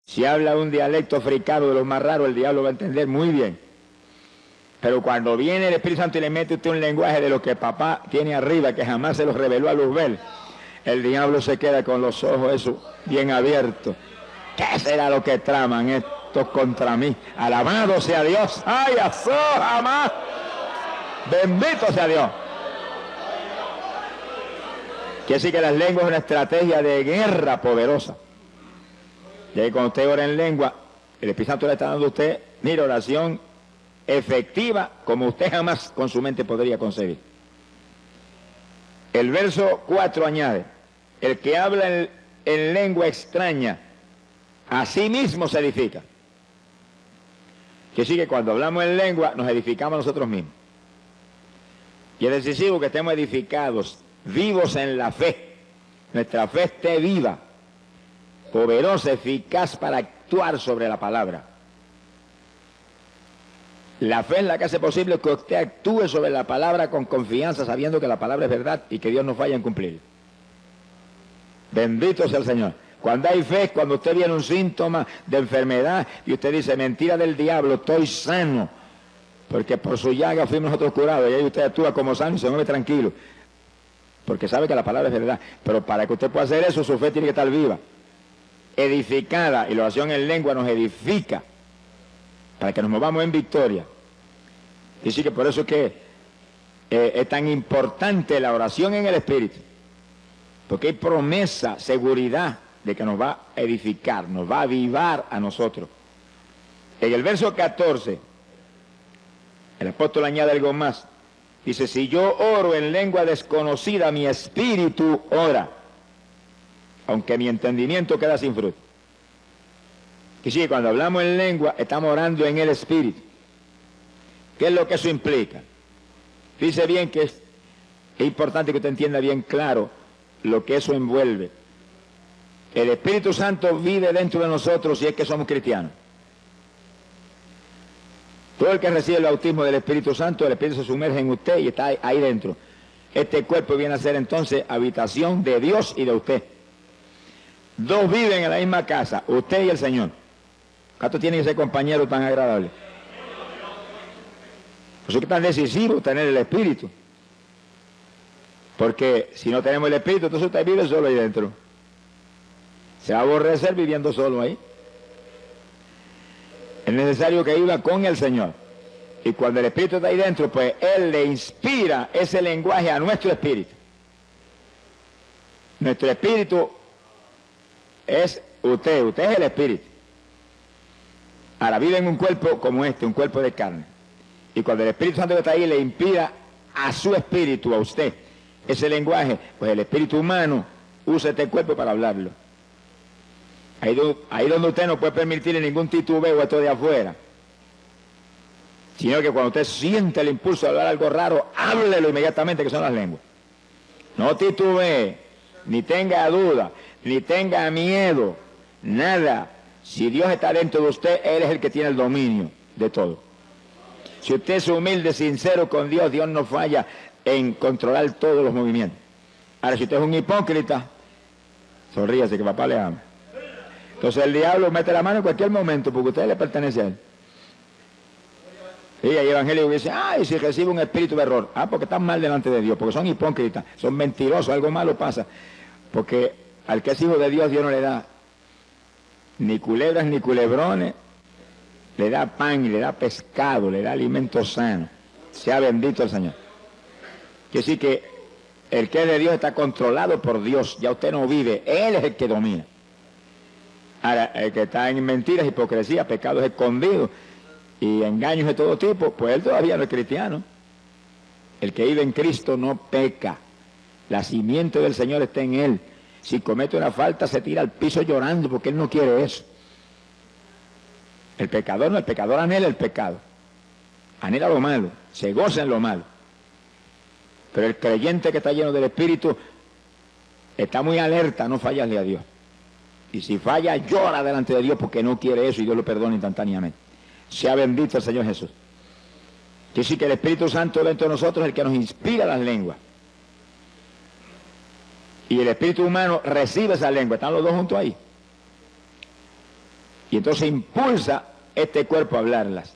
Si habla un dialecto africano de los más raros, el diablo va a entender muy bien. Pero cuando viene el Espíritu Santo y le mete usted un lenguaje de lo que papá tiene arriba, que jamás se los reveló a Luzbel, el diablo se queda con los ojos esos bien abiertos. ¿Qué será lo que traman estos contra mí? Alabado sea Dios. ¡Ay, azó, jamás! Bendito sea Dios. Quiere decir que las lenguas es una estrategia de guerra poderosa. Y ahí cuando usted ora en lengua, el Espíritu Santo le está dando a usted, mira, oración efectiva como usted jamás con su mente podría concebir. El verso 4 añade, el que habla en lengua extraña, a sí mismo se edifica. Que sí que cuando hablamos en lengua nos edificamos nosotros mismos. Y es decisivo que estemos edificados, vivos en la fe. Nuestra fe esté viva, poderosa, eficaz para actuar sobre la palabra. La fe es la que hace posible que usted actúe sobre la palabra con confianza, sabiendo que la palabra es verdad y que Dios no falla en cumplir. Bendito sea el Señor. Cuando hay fe, cuando usted viene un síntoma de enfermedad y usted dice, mentira del diablo, estoy sano, porque por su llaga fuimos nosotros curados, y ahí usted actúa como sano y se mueve tranquilo, porque sabe que la palabra es verdad. Pero para que usted pueda hacer eso, su fe tiene que estar viva, edificada, y la oración en lengua nos edifica, para que nos movamos en victoria. Y sí que por eso es que es tan importante la oración en el Espíritu, porque hay promesa, seguridad de que nos va a edificar, nos va a avivar a nosotros. En el verso 14, el apóstol añade algo más. Dice, si yo oro en lengua desconocida, mi espíritu ora, aunque mi entendimiento queda sin fruto. Y sí, cuando hablamos en lengua, estamos orando en el Espíritu. ¿Qué es lo que eso implica? Dice bien que es importante que usted entienda bien claro lo que eso envuelve. El Espíritu Santo vive dentro de nosotros si es que somos cristianos. Todo el que recibe el bautismo del Espíritu Santo, el Espíritu se sumerge en usted y está ahí dentro. Este cuerpo viene a ser entonces habitación de Dios y de usted. Dos viven en la misma casa, usted y el Señor. ¿Cuántos tienen ese compañero tan agradable? Por eso es que es tan decisivo tener el Espíritu. Porque si no tenemos el Espíritu, entonces usted vive solo ahí dentro. Se va a aborrecer viviendo solo ahí. Es necesario que viva con el Señor. Y cuando el Espíritu está ahí dentro, pues Él le inspira ese lenguaje a nuestro espíritu. Nuestro espíritu es usted es el Espíritu. Ahora vive en un cuerpo como este, un cuerpo de carne. Y cuando el Espíritu Santo que está ahí le inspira a su espíritu, a usted, ese lenguaje, pues el espíritu humano usa este cuerpo para hablarlo. Ahí donde usted no puede permitirle ningún titubeo a esto de afuera. Sino que cuando usted siente el impulso de hablar algo raro, háblelo inmediatamente, que son las lenguas. No titubee, ni tenga duda, ni tenga miedo, nada. Si Dios está dentro de usted, Él es el que tiene el dominio de todo. Si usted es humilde, sincero con Dios, Dios no falla en controlar todos los movimientos. Ahora, si usted es un hipócrita, sonríase que papá le ama. Entonces el diablo mete la mano en cualquier momento porque usted le pertenece a él. Y hay evangélicos que dicen, ay, si recibe un espíritu de error. Ah, porque están mal delante de Dios, porque son hipócritas, son mentirosos, algo malo pasa. Porque al que es hijo de Dios, Dios no le da ni culebras ni culebrones, le da pan, le da pescado, le da alimento sano. Sea bendito el Señor. Quiere decir que el que es de Dios está controlado por Dios, ya usted no vive, Él es el que domina. Ahora, el que está en mentiras, hipocresía, pecados escondidos y engaños de todo tipo, pues él todavía no es cristiano. El que vive en Cristo no peca. La simiente del Señor está en él. Si comete una falta, se tira al piso llorando porque él no quiere eso. El pecador no, el pecador anhela el pecado. Anhela lo malo, se goza en lo malo. Pero el creyente que está lleno del Espíritu está muy alerta, no fallarle a Dios. Y si falla, llora delante de Dios porque no quiere eso y Dios lo perdona instantáneamente. Sea bendito el Señor Jesús. Quiere decir que el Espíritu Santo dentro de nosotros es el que nos inspira las lenguas. Y el espíritu humano recibe esa lengua. Están los dos juntos ahí. Y entonces impulsa este cuerpo a hablarlas.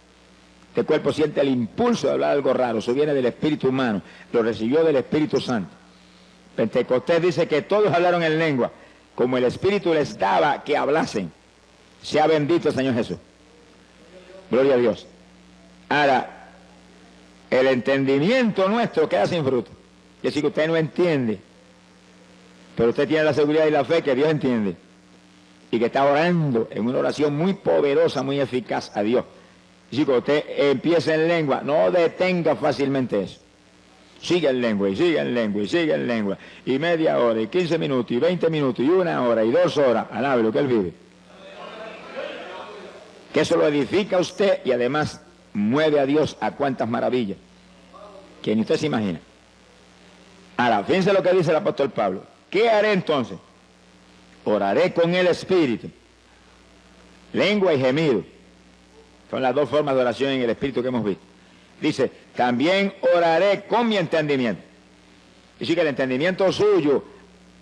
Este cuerpo siente el impulso de hablar algo raro, eso viene del espíritu humano, lo recibió del Espíritu Santo. Pentecostés dice que todos hablaron en lengua, como el Espíritu les daba que hablasen. Sea bendito el Señor Jesús. Gloria a Dios. Ahora, el entendimiento nuestro queda sin fruto. Es decir, que usted no entiende, pero usted tiene la seguridad y la fe que Dios entiende. Y que está orando en una oración muy poderosa, muy eficaz a Dios. Es decir, que usted empieza en lengua, no detenga fácilmente eso. Sigue en lengua, y sigue en lengua, y sigue en lengua. Y media hora, y 15 minutos, y 20 minutos, y 1 hora, y 2 horas. Alabe lo que Él vive. Que eso lo edifica a usted y además mueve a Dios a cuantas maravillas que ni usted se imagina. Ahora, fíjense lo que dice el apóstol Pablo. ¿Qué haré entonces? Oraré con el Espíritu, lengua y gemido. Son las dos formas de oración en el Espíritu que hemos visto. Dice, también oraré con mi entendimiento. Es decir, que el entendimiento suyo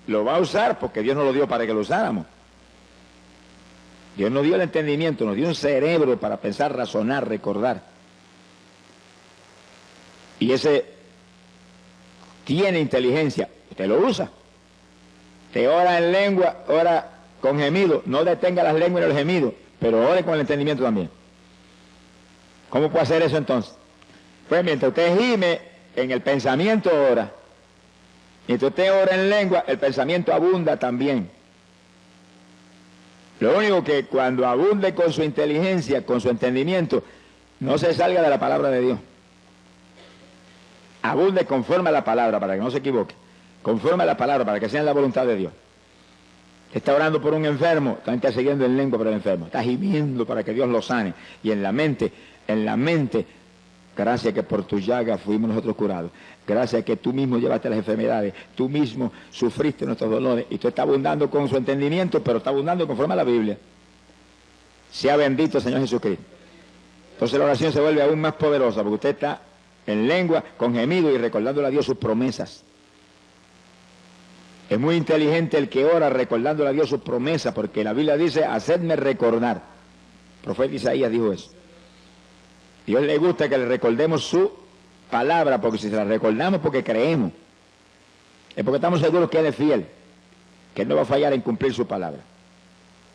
lo va a usar porque Dios nos lo dio para que lo usáramos. Dios nos dio el entendimiento, nos dio un cerebro para pensar, razonar, recordar. Y ese tiene inteligencia, usted lo usa. Te ora en lengua, ora con gemido, no detenga las lenguas y los gemidos, pero ore con el entendimiento también. ¿Cómo puede hacer eso entonces? Pues mientras usted gime, en el pensamiento ora. Mientras usted ora en lengua, el pensamiento abunda también. Lo único que cuando abunde con su inteligencia, con su entendimiento, no se salga de la palabra de Dios. Abunde conforme a la palabra, para que no se equivoque. Conforme a la palabra, para que sea en la voluntad de Dios. Está orando por un enfermo, está intercediendo en lengua por el enfermo. Está gimiendo para que Dios lo sane. Y en la mente, gracias que por tu llaga fuimos nosotros curados. Gracias que tú mismo llevaste las enfermedades, tú mismo sufriste nuestros dolores. Y tú estás abundando con su entendimiento, pero está abundando conforme a la Biblia. Sea bendito el Señor Jesucristo. Entonces la oración se vuelve aún más poderosa, porque usted está en lengua, con gemido y recordándole a Dios sus promesas. Es muy inteligente el que ora recordándole a Dios sus promesas, porque la Biblia dice, hacedme recordar. El profeta Isaías dijo eso. Dios le gusta que le recordemos su palabra, porque si se la recordamos porque creemos, es porque estamos seguros que Él es fiel, que Él no va a fallar en cumplir su palabra.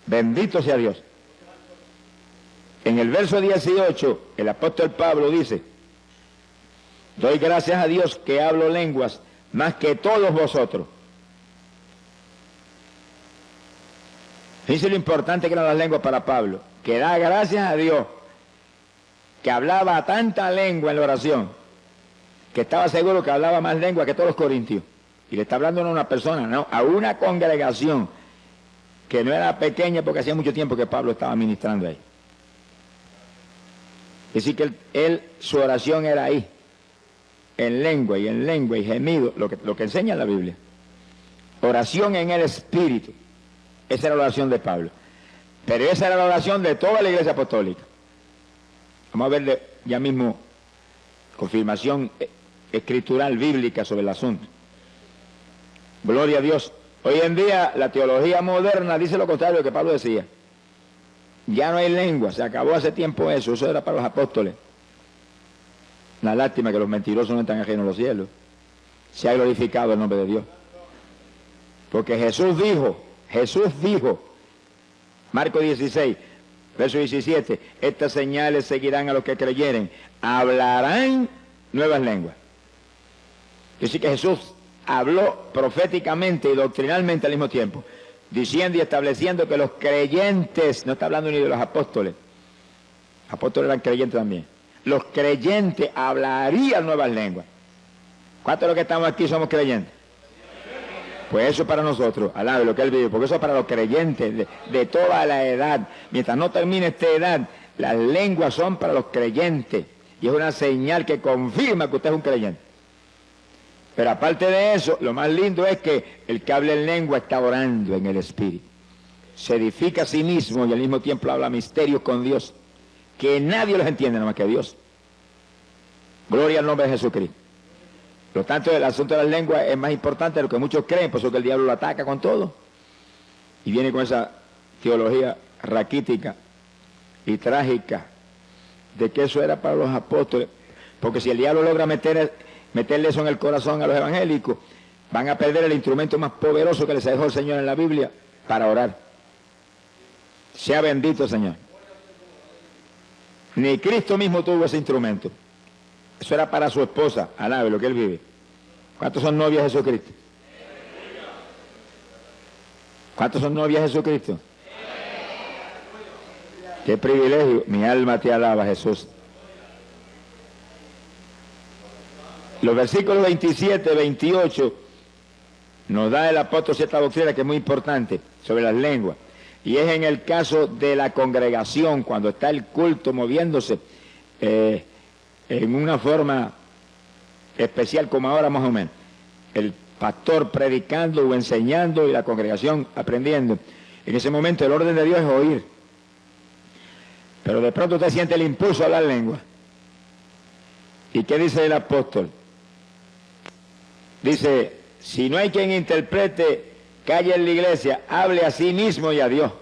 Bendito sea Dios. En el verso 18, el apóstol Pablo dice, doy gracias a Dios que hablo lenguas más que todos vosotros. Fíjense lo importante que eran las lenguas para Pablo, que da gracias a Dios que hablaba tanta lengua en la oración, que estaba seguro que hablaba más lengua que todos los corintios. Y le está hablando no a una persona, no, a una congregación que no era pequeña porque hacía mucho tiempo que Pablo estaba ministrando ahí. Es decir, que su oración era ahí, en lengua y gemido, lo que enseña la Biblia. Oración en el Espíritu. Esa era la oración de Pablo. Pero esa era la oración de toda la Iglesia Apostólica. Vamos a ver ya mismo confirmación escritural bíblica sobre el asunto. Gloria a Dios. Hoy en día la teología moderna dice lo contrario de lo que Pablo decía. Ya no hay lengua, se acabó hace tiempo eso era para los apóstoles. Una lástima que los mentirosos no están ajenos a los cielos. Se ha glorificado el nombre de Dios. Porque Jesús dijo, Marcos 16, verso 17, estas señales seguirán a los que creyeren, hablarán nuevas lenguas. Es decir, que Jesús habló proféticamente y doctrinalmente al mismo tiempo, diciendo y estableciendo que los creyentes, no está hablando ni de los apóstoles eran creyentes también, los creyentes hablarían nuevas lenguas. ¿Cuántos de los que estamos aquí somos creyentes? Pues eso es para nosotros, alabe lo que Él vive, porque eso es para los creyentes de toda la edad. Mientras no termine esta edad, las lenguas son para los creyentes. Y es una señal que confirma que usted es un creyente. Pero aparte de eso, lo más lindo es que el que habla en lengua está orando en el Espíritu. Se edifica a sí mismo y al mismo tiempo habla misterios con Dios, que nadie los entiende nada más que Dios. Gloria al nombre de Jesucristo. Por lo tanto, el asunto de las lenguas es más importante de lo que muchos creen, por eso que el diablo lo ataca con todo. Y viene con esa teología raquítica y trágica de que eso era para los apóstoles, porque si el diablo logra meterle eso en el corazón a los evangélicos, van a perder el instrumento más poderoso que les dejó el Señor en la Biblia para orar. Sea bendito el Señor. Ni Cristo mismo tuvo ese instrumento. Eso era para su esposa, alabe lo que él vive. ¿Cuántos son novias de Jesucristo? ¿Cuántos son novias de Jesucristo? ¡Qué privilegio! Mi alma te alaba, Jesús. Los versículos 27, 28 nos da el apóstol cierta doctrina que es muy importante sobre las lenguas. Y es en el caso de la congregación, cuando está el culto moviéndose en una forma especial como ahora más o menos. El pastor predicando o enseñando y la congregación aprendiendo. En ese momento el orden de Dios es oír. Pero de pronto usted siente el impulso a hablar lengua. ¿Y qué dice el apóstol? Dice, si no hay quien interprete, calle en la iglesia, hable a sí mismo y a Dios.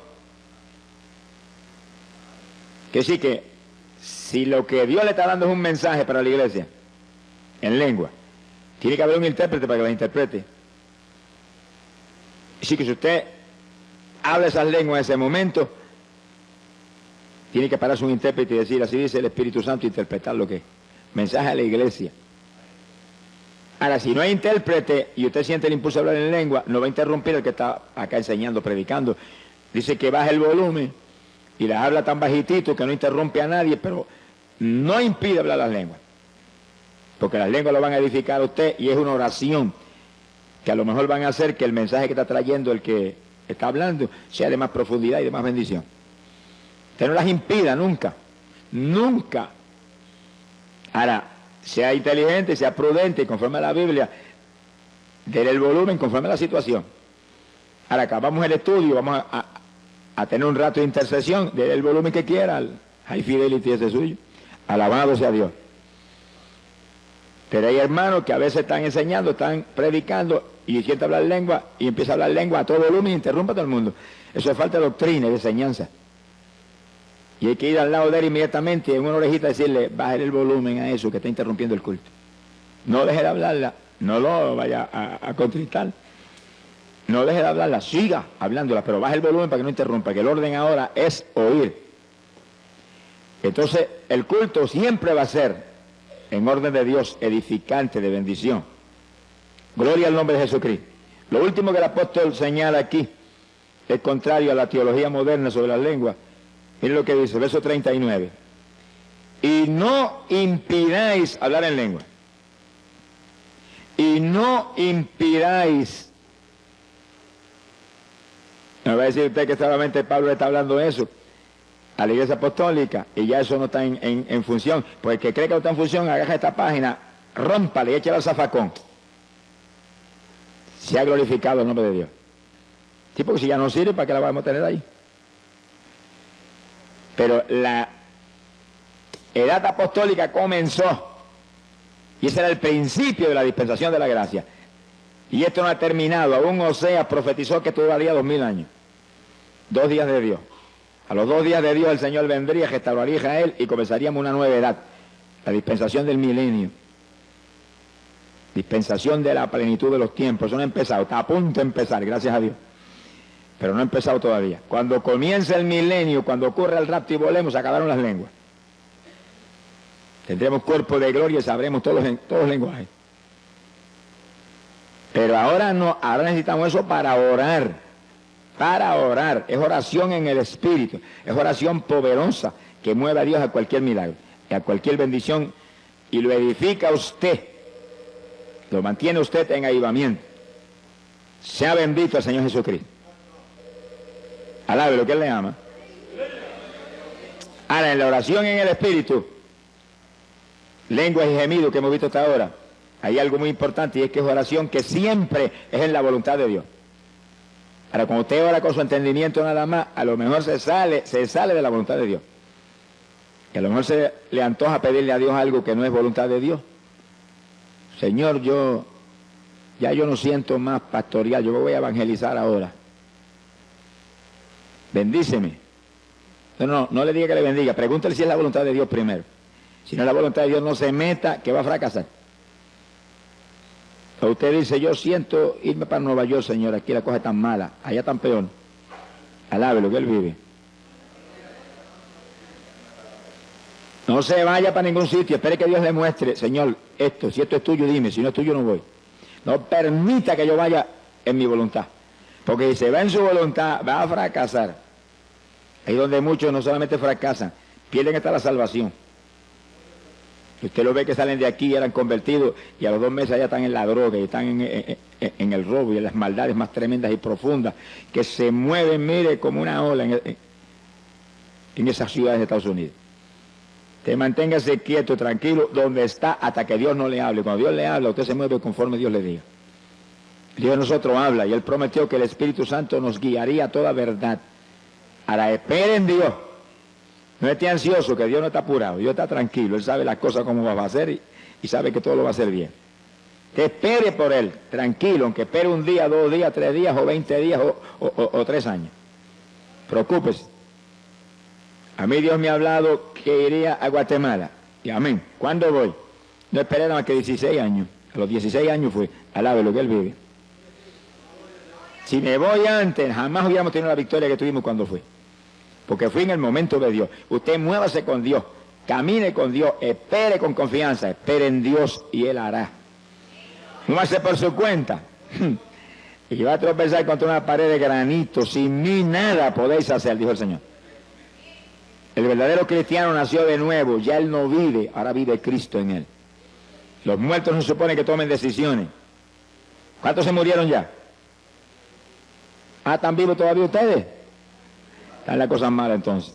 Que sí que, si lo que Dios le está dando es un mensaje para la iglesia, en lengua, tiene que haber un intérprete para que la interprete. Así que si usted habla esas lenguas en ese momento, tiene que pararse un intérprete y decir, así dice el Espíritu Santo, interpretar lo que es. Mensaje a la iglesia. Ahora, si no hay intérprete y usted siente el impulso de hablar en lengua, no va a interrumpir el que está acá enseñando, predicando. Dice que baje el volumen y las habla tan bajitito que no interrumpe a nadie, pero no impide hablar las lenguas. Porque las lenguas lo van a edificar a usted y es una oración que a lo mejor van a hacer que el mensaje que está trayendo el que está hablando sea de más profundidad y de más bendición. Usted no las impida nunca, nunca. Ahora, sea inteligente, sea prudente y conforme a la Biblia, déle el volumen conforme a la situación. Ahora acabamos el estudio, vamos a tener un rato de intercesión, déle el volumen que quiera, al High Fidelity ese suyo, alabado sea Dios. Pero hay hermanos que a veces están enseñando, están predicando y sienten hablar lengua y empieza a hablar lengua a todo volumen y interrumpe a todo el mundo. Eso es falta de doctrina y de enseñanza. Y hay que ir al lado de él inmediatamente en una orejita decirle, bájale el volumen a eso que está interrumpiendo el culto. No deje de hablarla, no lo vaya a contristar. No deje de hablarla, siga hablándola, pero baje el volumen para que no interrumpa, que el orden ahora es oír. Entonces, el culto siempre va a ser, en orden de Dios, edificante, de bendición. Gloria al nombre de Jesucristo. Lo último que el apóstol señala aquí es contrario a la teología moderna sobre las lenguas. Miren lo que dice, verso 39. Y no impidáis hablar en lengua. Y no impidáis. No va a decir usted que solamente Pablo está hablando eso a la iglesia apostólica y ya eso no está en función. Pues el que cree que no está en función, agarra esta página, rómpale y échale al zafacón. Se ha glorificado el nombre de Dios. Sí, porque si ya no sirve, ¿para qué la vamos a tener ahí? Pero la edad apostólica comenzó y ese era el principio de la dispensación de la gracia. Y esto no ha terminado. Aún Oseas profetizó que esto duraría 2000 años. 2 días de Dios. A los 2 días de Dios el Señor vendría, restauraría a Israel y comenzaríamos una nueva edad. La dispensación del milenio. Dispensación de la plenitud de los tiempos. Eso no ha empezado. Está a punto de empezar, gracias a Dios. Pero no ha empezado todavía. Cuando comience el milenio, cuando ocurra el rapto y volemos, acabaron las lenguas. Tendremos cuerpo de gloria y sabremos todos los lenguajes. Pero ahora no, ahora necesitamos eso para orar. Para orar. Es oración en el Espíritu. Es oración poderosa que mueve a Dios a cualquier milagro, a cualquier bendición y lo edifica usted. Lo mantiene usted en avivamiento. Sea bendito el Señor Jesucristo. Alabe lo que Él le ama. Ahora, en la oración en el Espíritu, lenguas y gemidos que hemos visto hasta ahora, hay algo muy importante y es que es oración que siempre es en la voluntad de Dios. Ahora, cuando usted ora con su entendimiento nada más, a lo mejor se sale de la voluntad de Dios. Y a lo mejor se le antoja pedirle a Dios algo que no es voluntad de Dios. Señor, yo no siento más pastorear, yo me voy a evangelizar ahora. Bendíceme. No le diga que le bendiga, pregúntele si es la voluntad de Dios primero. Si no es la voluntad de Dios, no se meta, que va a fracasar. O usted dice, yo siento irme para Nueva York, señor, aquí la cosa es tan mala, allá tan peor. Alábelo, que él vive. No se vaya para ningún sitio, espere que Dios le muestre, señor, esto, si esto es tuyo, dime, si no es tuyo, no voy. No permita que yo vaya en mi voluntad, porque si se va en su voluntad, va a fracasar. Ahí donde muchos no solamente fracasan, pierden hasta la salvación. Usted lo ve que salen de aquí, eran convertidos, y a los 2 meses ya están en la droga, y están en el robo y en las maldades más tremendas y profundas, que se mueven, mire, como una ola en esas ciudades de Estados Unidos. Usted manténgase quieto, tranquilo, donde está, hasta que Dios no le hable. Cuando Dios le habla, usted se mueve conforme Dios le diga. Dios de nosotros habla, y Él prometió que el Espíritu Santo nos guiaría a toda verdad. Ahora, espere en Dios. No esté ansioso, que Dios no está apurado, Dios está tranquilo, Él sabe las cosas como va a hacer y sabe que todo lo va a hacer bien. Que espere por Él, tranquilo, aunque espere 1 día, 2 días, 3 días, o 20 días, o 3 años. Preocúpese. A mí Dios me ha hablado que iría a Guatemala, y amén. ¿Cuándo voy? No esperé nada más que 16 años. A los 16 años fui, alábelo que Él vive. Si me voy antes, jamás hubiéramos tenido la victoria que tuvimos cuando fui. Porque fui en el momento de Dios. Usted muévase con Dios, camine con Dios, espere con confianza, espere en Dios y Él hará. Muévase por su cuenta. Y va a tropezar contra una pared de granito, sin mí nada podéis hacer, dijo el Señor. El verdadero cristiano nació de nuevo, ya él no vive, ahora vive Cristo en él. Los muertos no se supone que tomen decisiones. ¿Cuántos se murieron ya? ¿Están vivos todavía ustedes? Están las cosas malas entonces.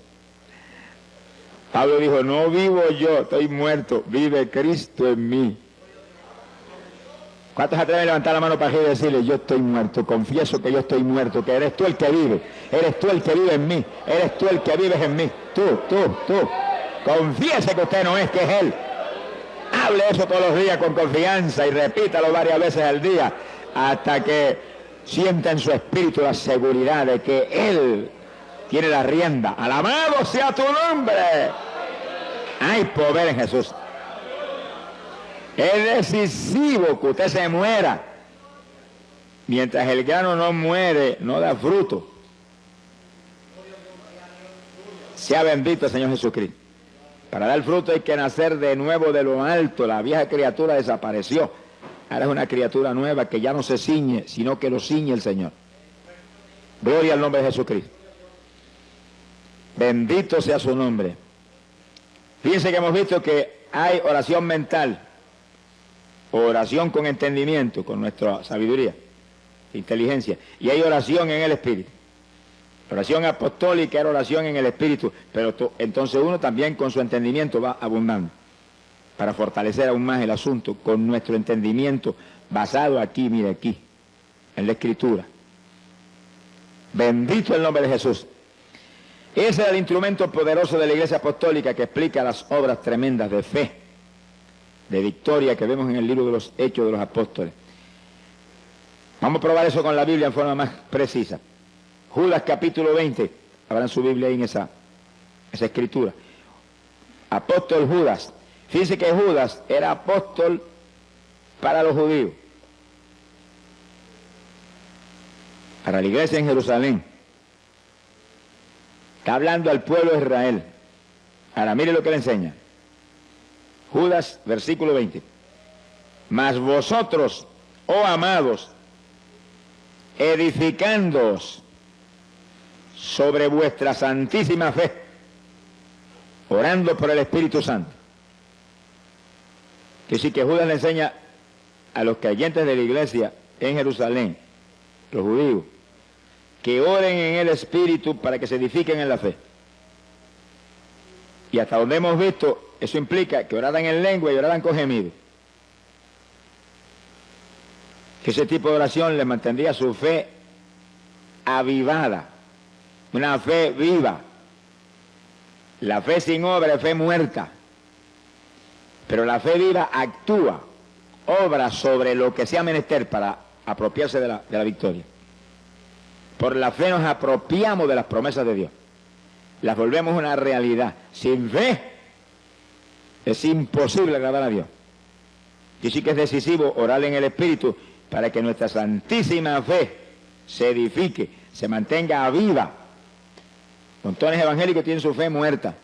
Pablo dijo, no vivo yo, estoy muerto, vive Cristo en mí. ¿Cuántos se atreven a levantar la mano para arriba y decirle, yo estoy muerto, confieso que yo estoy muerto, que eres tú el que vive, eres tú el que vive en mí, eres tú el que vives en mí, tú. Confiese que usted no es, que es Él. Hable eso todos los días con confianza y repítalo varias veces al día hasta que sienta en su espíritu la seguridad de que Él tiene la rienda. Alabado sea tu nombre. Hay poder en Jesús. Es decisivo que usted se muera. Mientras el grano no muere, no da fruto. Sea bendito el Señor Jesucristo. Para dar fruto hay que nacer de nuevo de lo alto. La vieja criatura desapareció. Ahora es una criatura nueva que ya no se ciñe, sino que lo ciñe el Señor. Gloria al nombre de Jesucristo. Bendito sea su nombre. Fíjense que hemos visto que hay oración mental, oración con entendimiento, con nuestra sabiduría, inteligencia, y hay oración en el Espíritu. Oración apostólica era oración en el Espíritu, pero entonces uno también con su entendimiento va abundando, para fortalecer aún más el asunto, con nuestro entendimiento basado aquí, mire aquí, en la Escritura. Bendito el nombre de Jesús. Ese es el instrumento poderoso de la Iglesia Apostólica que explica las obras tremendas de fe, de victoria que vemos en el libro de los Hechos de los Apóstoles. Vamos a probar eso con la Biblia en forma más precisa. Judas capítulo 20, abran su Biblia ahí en esa escritura. Apóstol Judas. Fíjense que Judas era apóstol para los judíos, para la iglesia en Jerusalén. Está hablando al pueblo de Israel. Ahora mire lo que le enseña. Judas, versículo 20. Mas vosotros, oh amados, edificándoos sobre vuestra santísima fe, orando por el Espíritu Santo. Que sí que Judas le enseña a los creyentes de la iglesia en Jerusalén, los judíos, que oren en el Espíritu para que se edifiquen en la fe. Y hasta donde hemos visto, eso implica que oraran en lengua y oraran con gemido. Que ese tipo de oración les mantendría su fe avivada, una fe viva. La fe sin obra es fe muerta, pero la fe viva actúa, obra sobre lo que sea menester para apropiarse de la victoria. Por la fe nos apropiamos de las promesas de Dios. las volvemos una realidad. Sin fe es imposible agradar a Dios. Y sí que es decisivo orar en el Espíritu para que nuestra santísima fe se edifique, se mantenga viva. Montones evangélicos tienen su fe muerta.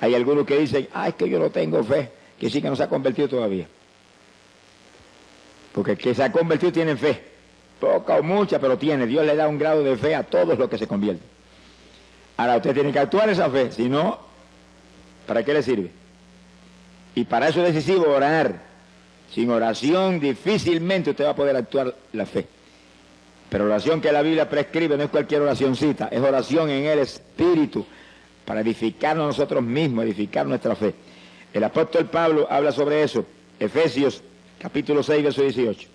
Hay algunos que dicen, es que yo no tengo fe, que sí que no se ha convertido todavía. Porque el que se ha convertido tiene fe, poca o mucha, pero tiene. Dios le da un grado de fe a todos los que se convierten. Ahora usted tiene que actuar esa fe, si no, ¿para qué le sirve? Y para eso es decisivo orar. Sin oración difícilmente usted va a poder actuar la fe. Pero la oración que la Biblia prescribe no es cualquier oracioncita, es oración en el Espíritu, para edificarnos nosotros mismos, edificar nuestra fe. El apóstol Pablo habla sobre eso, Efesios capítulo 6, verso 18.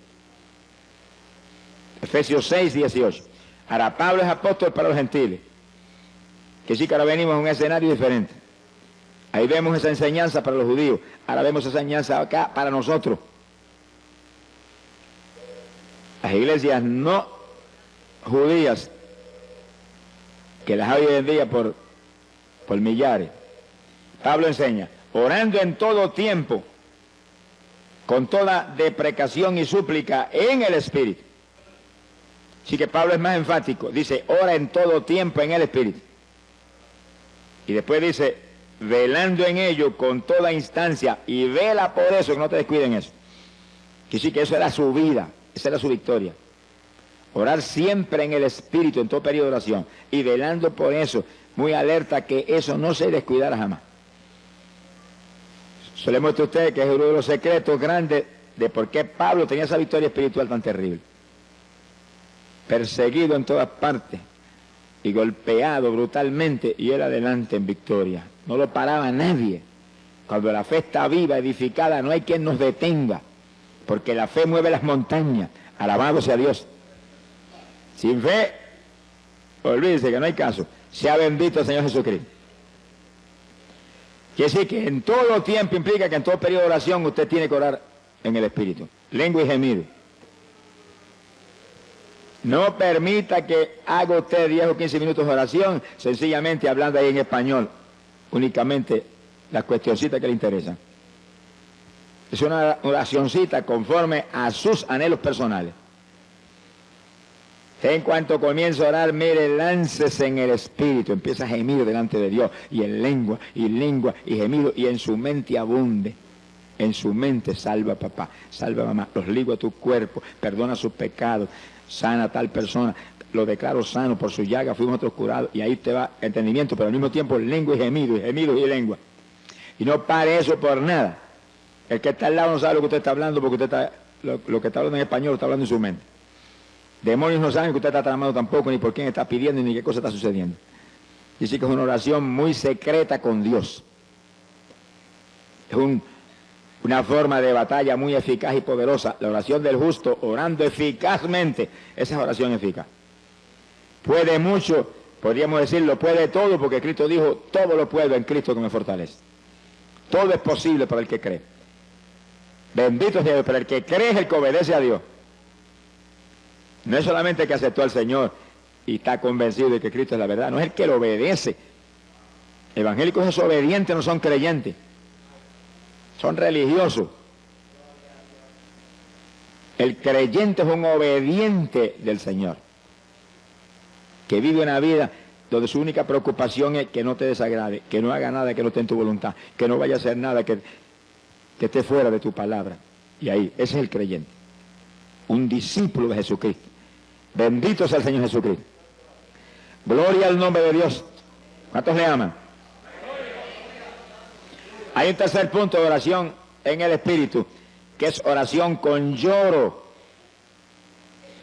Efesios 6, 18. Ahora, Pablo es apóstol para los gentiles, que sí que ahora venimos a un escenario diferente. Ahí vemos esa enseñanza para los judíos, ahora vemos esa enseñanza acá para nosotros. Las iglesias no judías, que las hay hoy en día por millares. Pablo enseña, orando en todo tiempo, con toda deprecación y súplica en el Espíritu. Así que Pablo es más enfático, dice, ora en todo tiempo en el Espíritu. Y después dice, velando en ello con toda instancia, y vela por eso, que no te descuiden eso. Que sí que eso era su vida, esa era su victoria. Orar siempre en el Espíritu, en todo periodo de oración, y velando por eso, muy alerta que eso no se descuidara jamás. Se le muestra a usted que es uno de los secretos grandes de por qué Pablo tenía esa victoria espiritual tan terrible. Perseguido en todas partes y golpeado brutalmente, y él adelante en victoria. No lo paraba nadie. Cuando la fe está viva, edificada, no hay quien nos detenga, porque la fe mueve las montañas. Alabado sea Dios. Sin fe, olvídese que no hay caso. Sea bendito el Señor Jesucristo. Quiere decir que en todo tiempo implica que en todo periodo de oración usted tiene que orar en el Espíritu. Lengua y gemido. No permita que haga usted 10 o 15 minutos de oración sencillamente hablando ahí en español. Únicamente las cuestioncitas que le interesan. Es una oracioncita conforme a sus anhelos personales. En cuanto comienza a orar, mire, láncese en el Espíritu, empieza a gemir delante de Dios, y en lengua, y gemido, y en su mente abunde. En su mente salva a papá, salva a mamá, los ligo a tu cuerpo, perdona sus pecados, sana a tal persona, lo declaro sano, por su llaga fuimos nosotros curados, y ahí te va entendimiento, pero al mismo tiempo lengua y gemido y lengua. Y no pare eso por nada. El que está al lado no sabe lo que usted está hablando, porque usted está, lo que está hablando en español lo está hablando en su mente. Demonios no saben que usted está tramando tampoco, ni por quién está pidiendo, ni qué cosa está sucediendo. Y sí que es una oración muy secreta con Dios. Es una forma de batalla muy eficaz y poderosa. La oración del justo, orando eficazmente, esa es oración eficaz. Puede mucho, podríamos decirlo, puede todo, porque Cristo dijo, todo lo puedo en Cristo que me fortalece. Todo es posible para el que cree. Bendito sea Dios, pero el que cree es el que obedece a Dios. No es solamente el que aceptó al Señor y está convencido de que Cristo es la verdad, no es el que lo obedece. Evangélicos es obedientes, no son creyentes. Son religiosos. El creyente es un obediente del Señor, que vive una vida donde su única preocupación es que no te desagrade, que no haga nada que no esté en tu voluntad, que no vaya a hacer nada que esté fuera de tu palabra. Y ahí, ese es el creyente, un discípulo de Jesucristo. Bendito sea el Señor Jesucristo. Gloria al nombre de Dios. ¿Cuántos le aman? Hay un tercer punto de oración en el Espíritu, que es oración con lloro,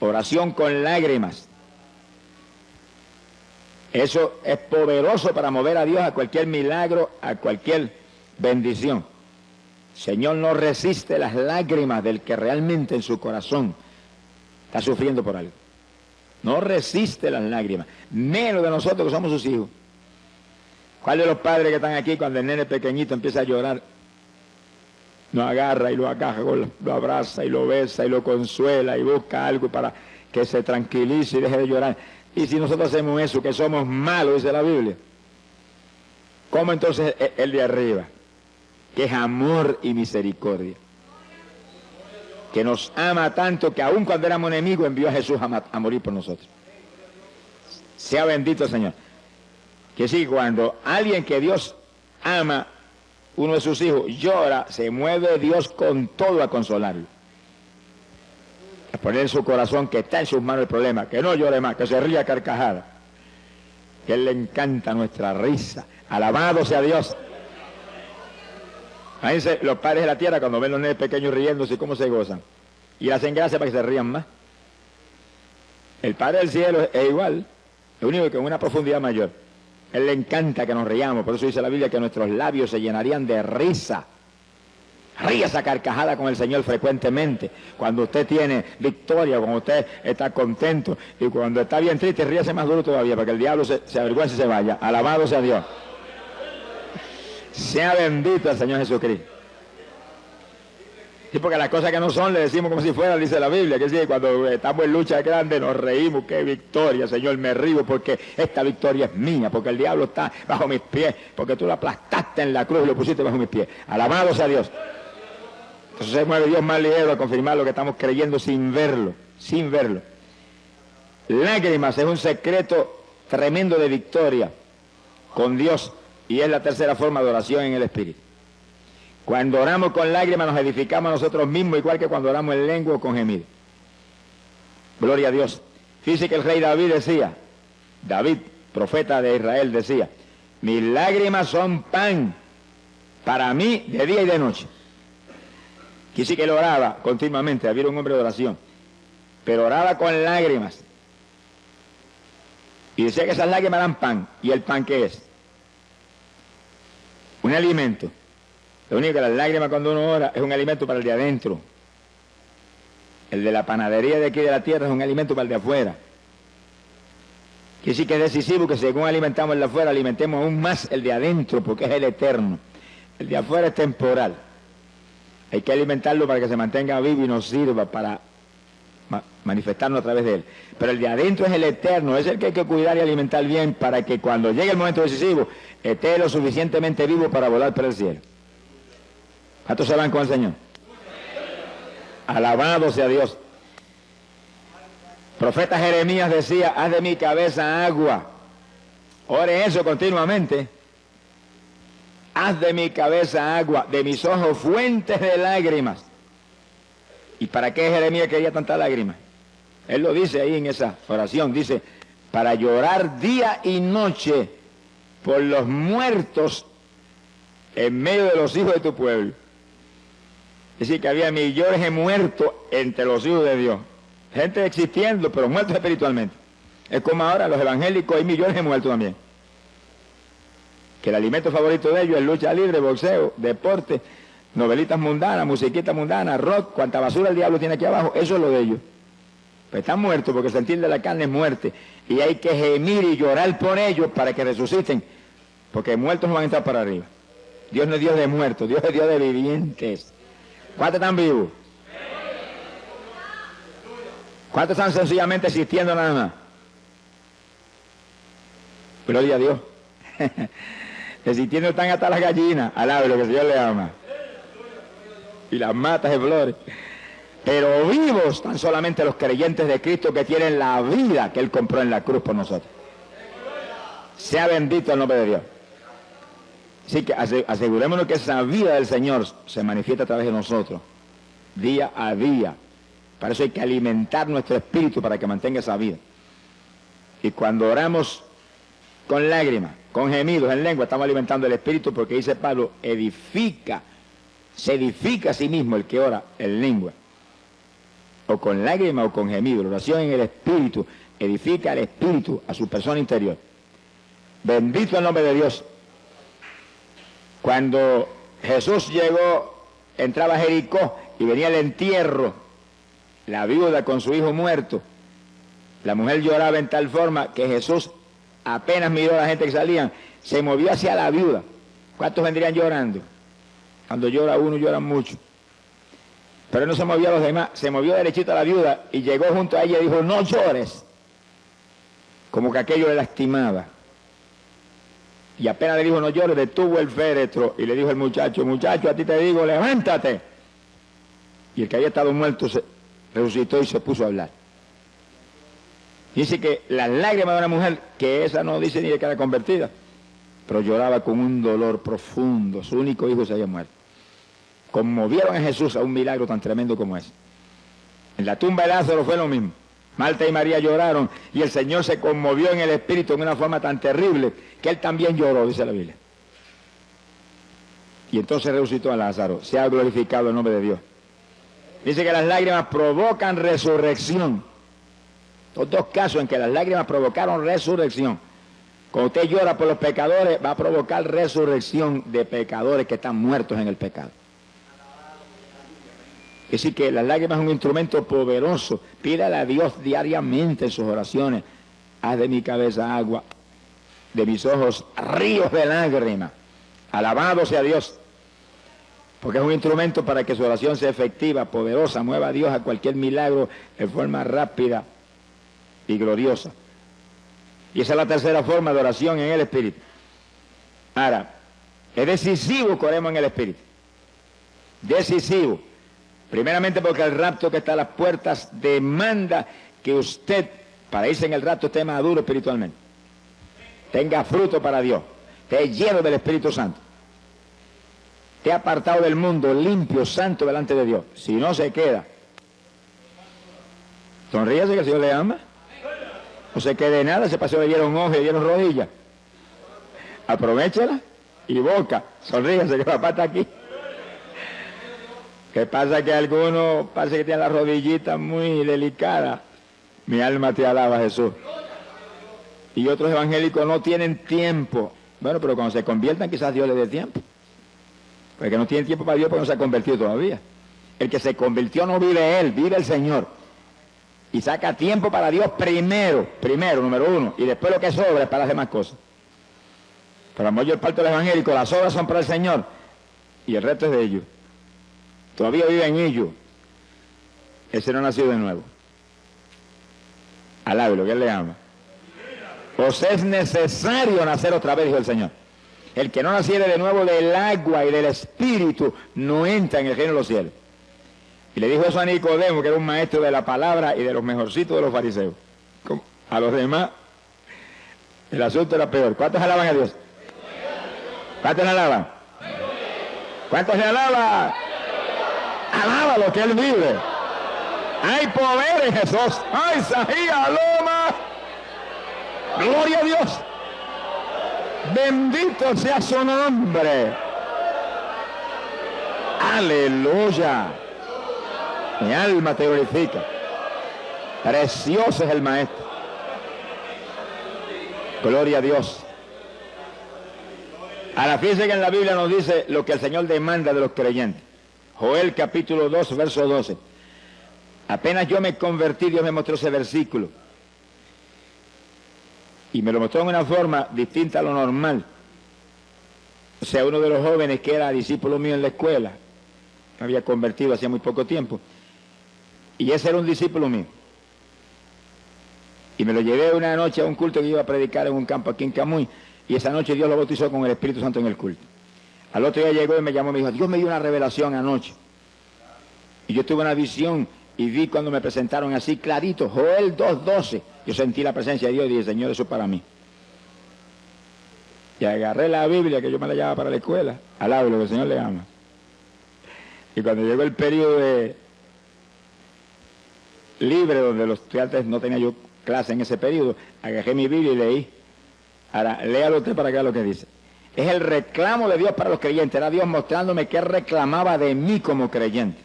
oración con lágrimas. Eso es poderoso para mover a Dios a cualquier milagro, a cualquier bendición. Señor no resiste las lágrimas del que realmente en su corazón está sufriendo por algo. No resiste las lágrimas, menos de nosotros que somos sus hijos. ¿Cuál de los padres que están aquí cuando el nene pequeñito empieza a llorar, lo agarra y lo agaja, lo abraza y lo besa y lo consuela y busca algo para que se tranquilice y deje de llorar? Y si nosotros hacemos eso, que somos malos, dice la Biblia, ¿Cómo entonces el de arriba? Que es amor y misericordia. Que nos ama tanto que aun cuando éramos enemigos envió a Jesús a morir por nosotros. Sea bendito el Señor. Que sí, cuando alguien que Dios ama, uno de sus hijos, llora, se mueve Dios con todo a consolarlo. A poner en su corazón que está en sus manos el problema, que no llore más, que se ría a carcajada. Que a Él le encanta nuestra risa. Alabado sea Dios. Fíjense, los padres de la tierra cuando ven los nenes pequeños riéndose, ¿cómo se gozan? Y hacen gracia para que se rían más. El Padre del cielo es igual, es único que en una profundidad mayor. A Él le encanta que nos riamos, por eso dice la Biblia que nuestros labios se llenarían de risa. Ríase a carcajada con el Señor frecuentemente. Cuando usted tiene victoria, cuando usted está contento, y cuando está bien triste, ríase más duro todavía, para que el diablo se avergüence y se vaya. Alabado sea Dios. Sea bendito el Señor Jesucristo. Sí, porque las cosas que no son le decimos como si fueran, dice la Biblia, que sí, cuando estamos en lucha grande nos reímos, qué victoria, Señor, me río porque esta victoria es mía, porque el diablo está bajo mis pies, porque tú lo aplastaste en la cruz y lo pusiste bajo mis pies. Alabado sea Dios. Entonces se mueve Dios más ligero a confirmar lo que estamos creyendo sin verlo, sin verlo. Lágrimas es un secreto tremendo de victoria con Dios y es la tercera forma de oración en el Espíritu. Cuando oramos con lágrimas nos edificamos a nosotros mismos, igual que cuando oramos en lengua o con gemido. Gloria a Dios. Fíjese que el rey David decía, David, profeta de Israel, decía, mis lágrimas son pan para mí de día y de noche. Quise que él oraba continuamente, David era un hombre de oración, pero oraba con lágrimas. Y decía que esas lágrimas eran pan. ¿Y el pan qué es? Un alimento. Lo único que las lágrimas cuando uno ora es un alimento para el de adentro. El de la panadería de aquí de la tierra es un alimento para el de afuera. Quiere decir que es decisivo que según alimentamos el de afuera, alimentemos aún más el de adentro, porque es el eterno. El de afuera es temporal. Hay que alimentarlo para que se mantenga vivo y nos sirva para manifestarnos a través de él. Pero el de adentro es el eterno, es el que hay que cuidar y alimentar bien para que cuando llegue el momento decisivo esté lo suficientemente vivo para volar por el cielo. ¿Cuántos se van con el Señor? Alabado sea Dios. Profeta Jeremías decía, haz de mi cabeza agua. Ore eso continuamente. Haz de mi cabeza agua, de mis ojos fuentes de lágrimas. ¿Y para qué Jeremías quería tantas lágrimas? Él lo dice ahí en esa oración, dice, para llorar día y noche por los muertos en medio de los hijos de tu pueblo. Es decir, que había millones de muertos entre los hijos de Dios. Gente existiendo, pero muertos espiritualmente. Es como ahora los evangélicos, hay millones de muertos también. Que el alimento favorito de ellos es lucha libre, boxeo, deporte, novelitas mundanas, musiquitas mundanas, rock, cuanta basura el diablo tiene aquí abajo, eso es lo de ellos. Pues están muertos porque el sentir de la carne es muerte. Y hay que gemir y llorar por ellos para que resuciten, porque muertos no van a entrar para arriba. Dios no es Dios de muertos, Dios es Dios de vivientes. ¿Cuántos están vivos? ¿Cuántos están sencillamente existiendo nada más? Gloria a Dios. Existiendo están hasta las gallinas, alabe lo que el Señor le ama. Y las matas de flores. Pero vivos están solamente los creyentes de Cristo que tienen la vida que Él compró en la cruz por nosotros. Sea bendito el nombre de Dios. Así que asegurémonos que esa vida del Señor se manifiesta a través de nosotros, día a día. Para eso hay que alimentar nuestro espíritu para que mantenga esa vida. Y cuando oramos con lágrimas, con gemidos en lengua, estamos alimentando el espíritu porque dice Pablo, se edifica a sí mismo el que ora en lengua. O con lágrimas o con gemidos. La oración en el espíritu edifica el espíritu a su persona interior. Bendito el nombre de Dios. Cuando Jesús llegó, entraba a Jericó y venía el entierro, la viuda con su hijo muerto, la mujer lloraba en tal forma que Jesús apenas miró a la gente que salían, se movió hacia la viuda. ¿Cuántos vendrían llorando? Cuando llora uno, lloran mucho. Pero no se movió a los demás, se movió derechito a la viuda y llegó junto a ella y dijo, no llores. Como que aquello le lastimaba. Y apenas le dijo no llores, detuvo el féretro y le dijo al muchacho, muchacho, a ti te digo, levántate. Y el que había estado muerto se resucitó y se puso a hablar. Dice que las lágrimas de una mujer, que esa no dice ni de que era convertida, pero lloraba con un dolor profundo, su único hijo se había muerto. Conmovieron a Jesús a un milagro tan tremendo como ese. En la tumba de Lázaro fue lo mismo. Marta y María lloraron y el Señor se conmovió en el espíritu en una forma tan terrible que él también lloró, dice la Biblia. Y entonces resucitó a Lázaro. Se ha glorificado el nombre de Dios. Dice que las lágrimas provocan resurrección. Los dos casos en que las lágrimas provocaron resurrección. Cuando usted llora por los pecadores, va a provocar resurrección de pecadores que están muertos en el pecado. Es decir, que las lágrimas es un instrumento poderoso. Pídale a Dios diariamente en sus oraciones. Haz de mi cabeza agua, de mis ojos ríos de lágrimas. Alabado sea Dios. Porque es un instrumento para que su oración sea efectiva, poderosa, mueva a Dios a cualquier milagro de forma rápida y gloriosa. Y esa es la tercera forma de oración en el Espíritu. Ahora, es decisivo que oremos en el Espíritu. Decisivo. Primeramente porque el rapto que está a las puertas demanda que usted, para irse en el rapto, esté maduro espiritualmente. Tenga fruto para Dios. Esté lleno del Espíritu Santo. Esté apartado del mundo, limpio, santo delante de Dios. Si no se queda. Sonríase que el Señor le ama. No se quede nada, ese paseo le dieron ojos, le dieron rodillas. Aprovéchela y boca. Sonríase que papá está aquí. ¿Qué pasa? Que algunos parece que tienen las rodillitas muy delicadas. Mi alma te alaba, Jesús. Y otros evangélicos no tienen tiempo. Bueno, pero cuando se conviertan quizás Dios les dé tiempo. Porque no tienen tiempo para Dios porque no se ha convertido todavía. El que se convirtió no vive él, vive el Señor. Y saca tiempo para Dios primero, número uno. Y después lo que sobra es para las demás cosas. Pero la mayor parte de los evangélicos, las obras son para el Señor. Y el resto es de ellos. Todavía vive en ellos. Ese no ha nacido de nuevo. Alábelo, que él le ama. Os es necesario nacer otra vez, dijo el Señor. El que no naciere de nuevo del agua y del Espíritu no entra en el reino de los cielos. Y le dijo eso a Nicodemo, que era un maestro de la palabra y de los mejorcitos de los fariseos. A los demás, el asunto era peor. ¿Cuántos alaban a Dios? ¿Cuántos le alaban? ¿Cuántos le alaban? Alaba lo que Él vive. Hay poder en Jesús. ¡Ay, Sahía, Loma! ¡Gloria a Dios! Bendito sea su nombre. ¡Aleluya! Mi alma te glorifica. Precioso es el Maestro. Gloria a Dios. Ahora fíjense que en la Biblia nos dice lo que el Señor demanda de los creyentes. Joel capítulo 2, verso 12. Apenas yo me convertí, Dios me mostró ese versículo. Y me lo mostró en una forma distinta a lo normal. O sea, uno de los jóvenes que era discípulo mío en la escuela, me había convertido hacía muy poco tiempo. Y ese era un discípulo mío. Y me lo llevé una noche a un culto que iba a predicar en un campo aquí en Camuy. Y esa noche Dios lo bautizó con el Espíritu Santo en el culto. Al otro día llegó y me llamó y me dijo, Dios me dio una revelación anoche. Y yo tuve una visión y vi cuando me presentaron así clarito, Joel 2:12. Yo sentí la presencia de Dios y dije, Señor, eso es para mí. Y agarré la Biblia que yo me la llevaba para la escuela, al hablo que el Señor le ama. Y cuando llegó el periodo de libre, donde los estudiantes no tenía yo clase en ese periodo, agarré mi Biblia y leí. Ahora, léalo usted para que vea lo que dice. Es el reclamo de Dios para los creyentes. Era Dios mostrándome qué reclamaba de mí como creyente.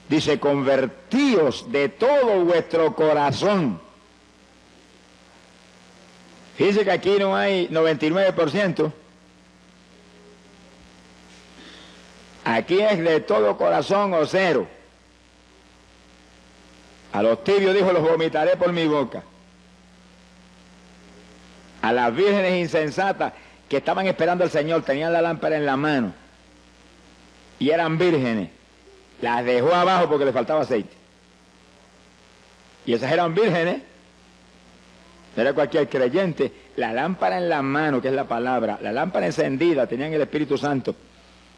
Dice, convertíos de todo vuestro corazón. Dice que aquí no hay 99%. Aquí es de todo corazón o cero. A los tibios dijo, los vomitaré por mi boca. A las vírgenes insensatas que estaban esperando al Señor, tenían la lámpara en la mano y eran vírgenes, las dejó abajo porque le faltaba aceite. Y esas eran vírgenes No era cualquier creyente. La lámpara en la mano, que es la palabra, la lámpara encendida, tenían el Espíritu Santo,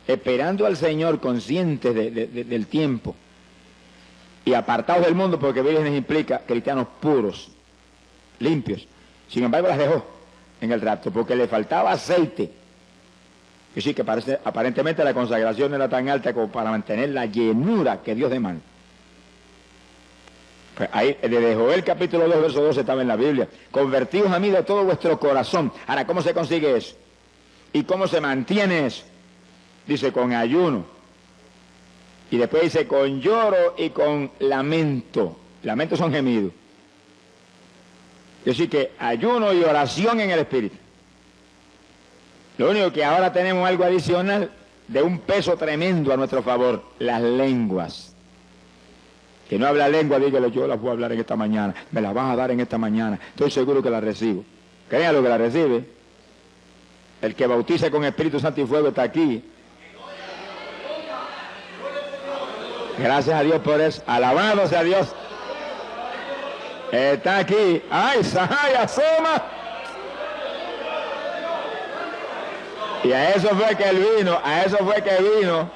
esperando al Señor, conscientes del tiempo y apartados del mundo, porque vírgenes implica cristianos puros, limpios. Sin embargo, las dejó en el rapto porque le faltaba aceite. Y sí, que aparentemente la consagración no era tan alta como para mantener la llenura que Dios demanda. Pues ahí, desde Joel capítulo 2, verso 12 estaba en la Biblia. Convertidos a mí de todo vuestro corazón. Ahora, ¿cómo se consigue eso? ¿Y cómo se mantiene eso? Dice, con ayuno. Y después dice, con lloro y con lamento. Lamentos son gemidos. Es decir, que ayuno y oración en el Espíritu. Lo único que ahora tenemos algo adicional de un peso tremendo a nuestro favor, las lenguas. Que no habla lengua, dígale, yo las voy a hablar en esta mañana, me las vas a dar en esta mañana, estoy seguro que las recibo. Créanlo que las recibe. El que bautiza con Espíritu Santo y fuego está aquí. Gracias a Dios por eso. Alabado sea Dios. Está aquí. ¡Ay, Sahai, asoma! Y a eso fue que él vino,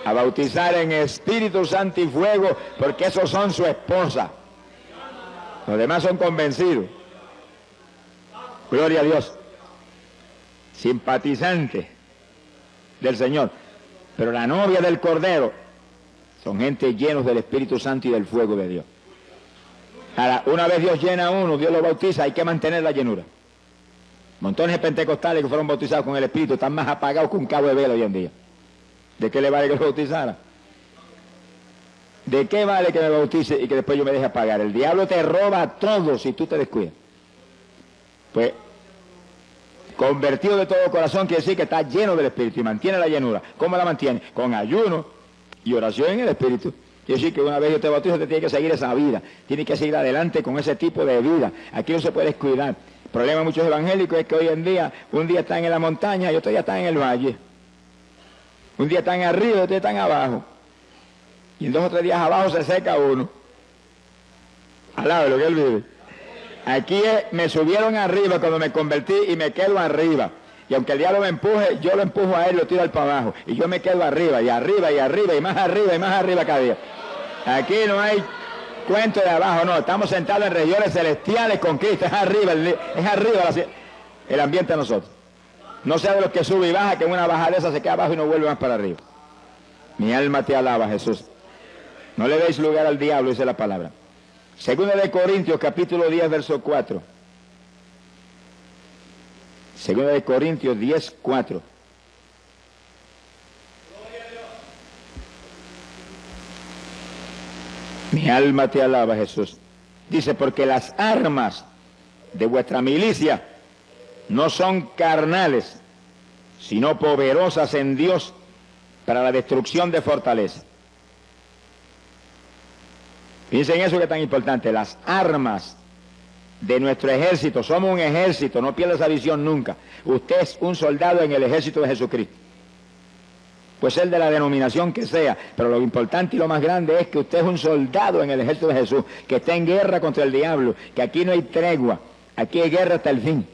a bautizar en Espíritu Santo y fuego, porque esos son su esposa. Los demás son convencidos. Gloria a Dios. Simpatizantes del Señor. Pero la novia del Cordero son gente llenos del Espíritu Santo y del fuego de Dios. Ahora, una vez Dios llena a uno, Dios lo bautiza, hay que mantener la llenura. Montones de pentecostales que fueron bautizados con el Espíritu están más apagados que un cabo de vela hoy en día. ¿De qué le vale que lo bautizara? ¿De qué vale que me bautice y que después yo me deje apagar? El diablo te roba todo si tú te descuidas. Pues, convertido de todo corazón quiere decir que está lleno del Espíritu y mantiene la llenura. ¿Cómo la mantiene? Con ayuno y oración en el Espíritu. Quiere decir que una vez yo te bautizo, te tiene que seguir esa vida. Tiene que seguir adelante con ese tipo de vida. Aquí no se puede descuidar. El problema de muchos evangélicos es que hoy en día, un día están en la montaña y otro día están en el valle. Un día están arriba y otro día están abajo. Y en 2 o 3 días abajo se seca uno. Al lado de lo que él vive. Aquí me subieron arriba cuando me convertí y me quedo arriba. Y aunque el diablo me empuje, yo lo empujo a él, lo tiro al para abajo. Y yo me quedo arriba, y arriba, y arriba, y más arriba, y más arriba cada día. Aquí no hay cuento de abajo, no. Estamos sentados en regiones celestiales con Cristo. Es arriba el ambiente de nosotros. No sea de los que sube y baja, que en una bajadeza se queda abajo y no vuelve más para arriba. Mi alma te alaba, Jesús. No le deis lugar al diablo, dice la palabra. Segunda de Corintios, capítulo 10, verso 4. Segunda de Corintios 10, 4. Mi alma te alaba, Jesús. Dice, porque las armas de vuestra milicia no son carnales, sino poderosas en Dios para la destrucción de fortalezas. Piensen eso que es tan importante. Las armas de nuestro ejército, somos un ejército, no pierda esa visión nunca. Usted es un soldado en el ejército de Jesucristo. Puede ser de la denominación que sea, pero lo importante y lo más grande es que usted es un soldado en el ejército de Jesús, que está en guerra contra el diablo, que aquí no hay tregua, aquí hay guerra hasta el fin,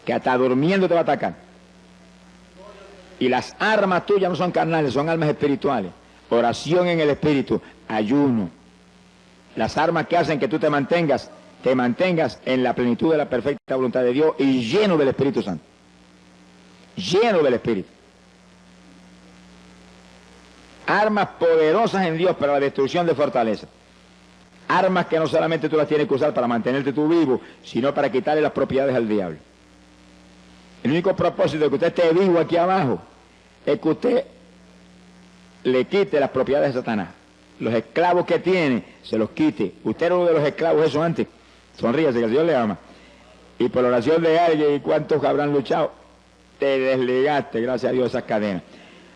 que hasta durmiendo te va a atacar. Y las armas tuyas no son carnales, son armas espirituales. Oración en el Espíritu, ayuno. Las armas que hacen que tú te mantengas en la plenitud de la perfecta voluntad de Dios y lleno del Espíritu Santo. Lleno del Espíritu. Armas poderosas en Dios para la destrucción de fortalezas. Armas que no solamente tú las tienes que usar para mantenerte tú vivo, sino para quitarle las propiedades al diablo. El único propósito de que usted esté vivo aquí abajo es que usted le quite las propiedades de Satanás. Los esclavos que tiene, se los quite. Usted era uno de los esclavos de eso antes. Sonríase, que el Dios le ama. Y por la oración de alguien, ¿y cuántos habrán luchado? Te desligaste, gracias a Dios, esas cadenas.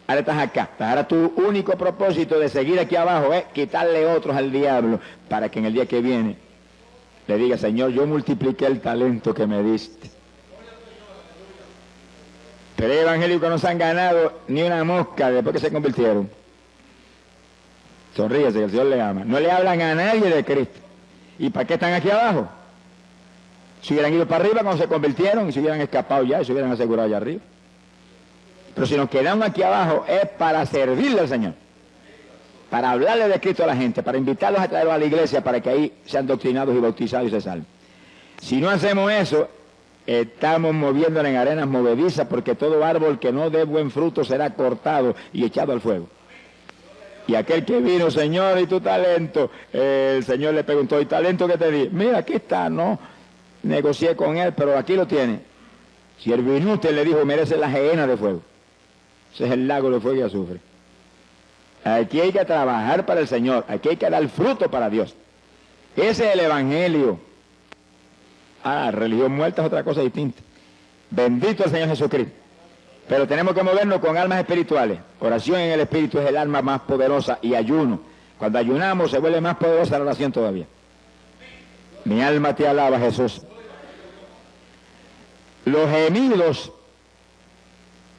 Ahora estás acá. Ahora tu único propósito de seguir aquí abajo es quitarle otros al diablo para que en el día que viene le diga, Señor, yo multipliqué el talento que me diste. Pero hay evangélicos que no se han ganado ni una mosca después que se convirtieron. Sonríese, que el Señor le ama. No le hablan a nadie de Cristo. ¿Y para qué están aquí abajo? Si hubieran ido para arriba cuando se convirtieron y se hubieran escapado ya y se hubieran asegurado allá arriba. Pero si nos quedamos aquí abajo es para servirle al Señor, para hablarle de Cristo a la gente, para invitarlos a traerlos a la iglesia para que ahí sean doctrinados y bautizados y se salven. Si no hacemos eso, estamos moviéndonos en arenas movedizas, porque todo árbol que no dé buen fruto será cortado y echado al fuego. Y aquel que vino, Señor, ¿y tu talento? El Señor le preguntó, ¿y talento qué te di? Mira, aquí está, no negocié con él, pero aquí lo tiene. Si el inútil le dijo, merece la gehenna de fuego. Ese es el lago de fuego y azufre. Aquí hay que trabajar para el Señor, aquí hay que dar fruto para Dios. Ese es el Evangelio. Religión muerta es otra cosa distinta. Bendito el Señor Jesucristo. Pero tenemos que movernos con almas espirituales. Oración en el Espíritu es el alma más poderosa, y ayuno. Cuando ayunamos se vuelve más poderosa la oración todavía. Mi alma te alaba, Jesús. Los gemidos.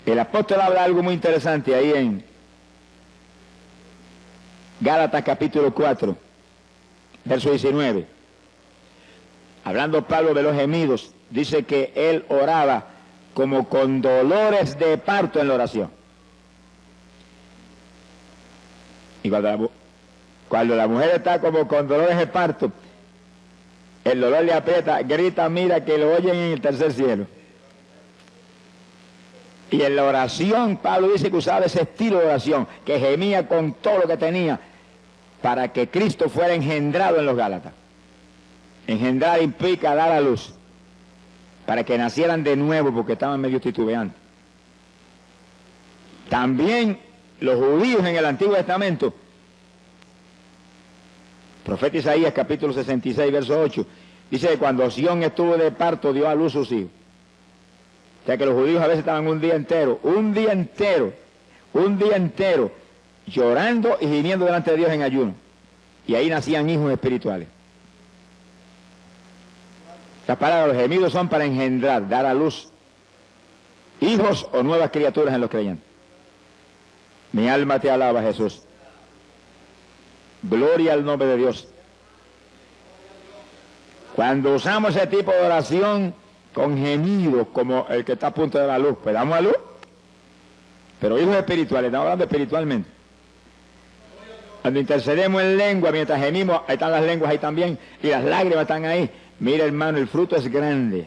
El apóstol habla algo muy interesante ahí en Gálatas capítulo 4, verso 19. Hablando Pablo de los gemidos, dice que él oraba como con dolores de parto en la oración. Y cuando la mujer está como con dolores de parto, el dolor le aprieta, grita, mira que lo oyen en el tercer cielo. Y en la oración, Pablo dice que usaba ese estilo de oración, que gemía con todo lo que tenía, para que Cristo fuera engendrado en los Gálatas. Engendrar implica dar a luz, para que nacieran de nuevo, porque estaban medio titubeantes. También los judíos en el Antiguo Testamento, profeta Isaías capítulo 66, verso 8, dice que cuando Sión estuvo de parto, dio a luz sus hijos. O sea que los judíos a veces estaban un día entero, llorando y gimiendo delante de Dios en ayuno. Y ahí nacían hijos espirituales. Las palabras, los gemidos son para engendrar, dar a luz hijos o nuevas criaturas en los creyentes. Mi alma te alaba, Jesús. Gloria al nombre de Dios. Cuando usamos ese tipo de oración con gemidos, como el que está a punto de dar a luz, pues damos a luz. Pero hijos espirituales, estamos hablando espiritualmente. Cuando intercedemos en lengua, mientras gemimos, ahí están las lenguas ahí también, y las lágrimas están ahí. Mira, hermano, el fruto es grande.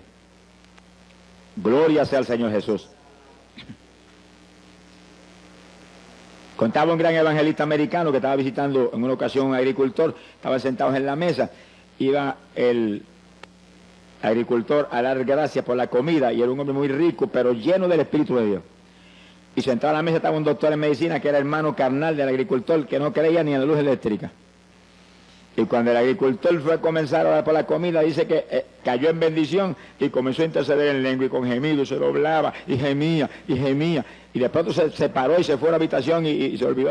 Gloria sea al Señor Jesús. Contaba un gran evangelista americano que estaba visitando en una ocasión un agricultor, estaban sentados en la mesa, iba el agricultor a dar gracias por la comida, y era un hombre muy rico, pero lleno del Espíritu de Dios. Y sentado a la mesa estaba un doctor en medicina que era hermano carnal del agricultor, que no creía ni en la luz eléctrica. Y cuando el agricultor fue a comenzar a orar por la comida, dice que cayó en bendición y comenzó a interceder en lengua y con gemido, se doblaba y gemía, y de pronto se paró y se fue a la habitación y se olvidó